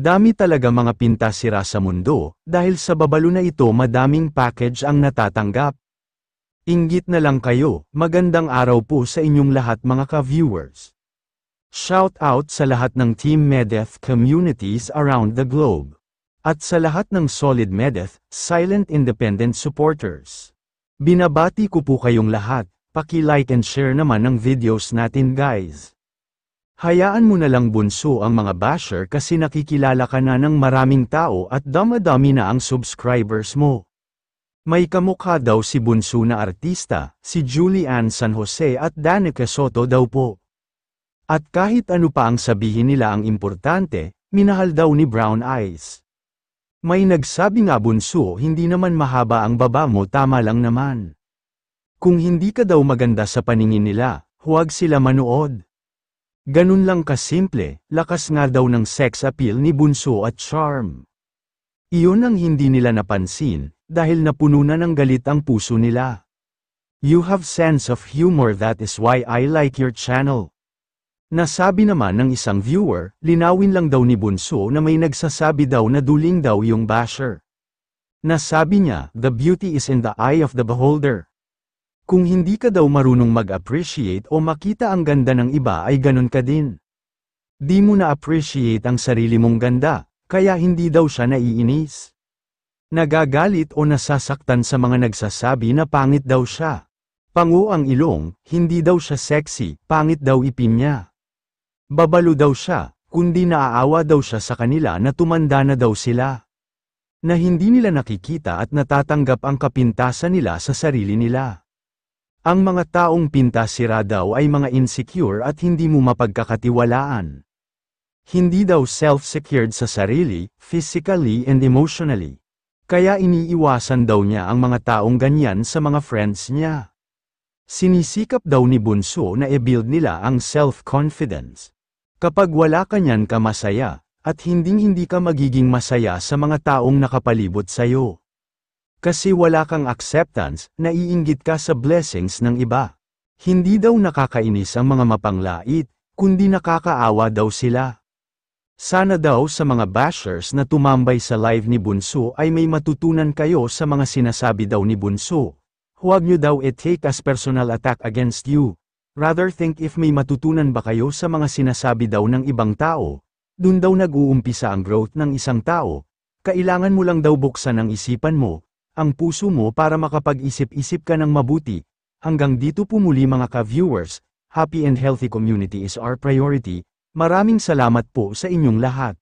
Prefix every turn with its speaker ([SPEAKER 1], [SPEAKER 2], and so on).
[SPEAKER 1] Dami talaga mga pintas sira sa mundo, dahil sa babalo na ito madaming package ang natatanggap. Inggit na lang kayo, magandang araw po sa inyong lahat mga ka-viewers. Shout out sa lahat ng Team Medeth communities around the globe. At sa lahat ng Solid Medeth, Silent Independent supporters. Binabati ko po kayong lahat, paki-like and share naman ng videos natin guys. Hayaan mo na lang bunso ang mga basher kasi nakikilala ka na ng maraming tao at dami na ang subscribers mo. May kamukha daw si bunso na artista, si Julian San Jose at Danica Soto daw po. At kahit ano pa ang sabihin nila ang importante, minahal daw ni Brown Eyes. May nagsabi nga bunso hindi naman mahaba ang baba mo tama lang naman. Kung hindi ka daw maganda sa paningin nila, huwag sila manood. Ganun lang kasimple, lakas nga daw ng sex appeal ni bunso at charm. Iyon ang hindi nila napansin, dahil napuno na ng galit ang puso nila. You have sense of humor, that is why I like your channel. Nasabi naman ng isang viewer, linawin lang daw ni bunso na may nagsasabi daw na duling daw yung basher. Nasabi niya, the beauty is in the eye of the beholder. Kung hindi ka daw marunong mag-appreciate o makita ang ganda ng iba ay ganun ka din. Di mo na-appreciate ang sarili mong ganda, kaya hindi daw siya naiinis. Nagagalit o nasasaktan sa mga nagsasabi na pangit daw siya. Pango ang ilong, hindi daw siya sexy, pangit daw ipin niya. Babalo daw siya, kundi naaawa daw siya sa kanila na tumanda na daw sila. Na hindi nila nakikita at natatanggap ang kapintasan nila sa sarili nila. Ang mga taong pintas sira daw ay mga insecure at hindi mo mapagkakatiwalaan. Hindi daw self-secured sa sarili, physically and emotionally. Kaya iniiwasan daw niya ang mga taong ganyan sa mga friends niya. Sinisikap daw ni bunso na i-build nila ang self-confidence. Kapag wala ka niyan ka masaya, at hindi ka magiging masaya sa mga taong nakapalibot sa'yo. Kasi wala kang acceptance, naiinggit ka sa blessings ng iba. Hindi daw nakakainis ang mga mapanglait, kundi nakakaawa daw sila. Sana daw sa mga bashers na tumambay sa live ni bunso ay may matutunan kayo sa mga sinasabi daw ni bunso. Huwag nyo daw i-take as personal attack against you. Rather think if may matutunan ba kayo sa mga sinasabi daw ng ibang tao. Dun daw nag-uumpisa ang growth ng isang tao. Kailangan mo lang daw buksan ang isipan mo, ang puso mo para makapag-isip-isip ka ng mabuti. Hanggang dito po muli mga ka-viewers, happy and healthy community is our priority. Maraming salamat po sa inyong lahat.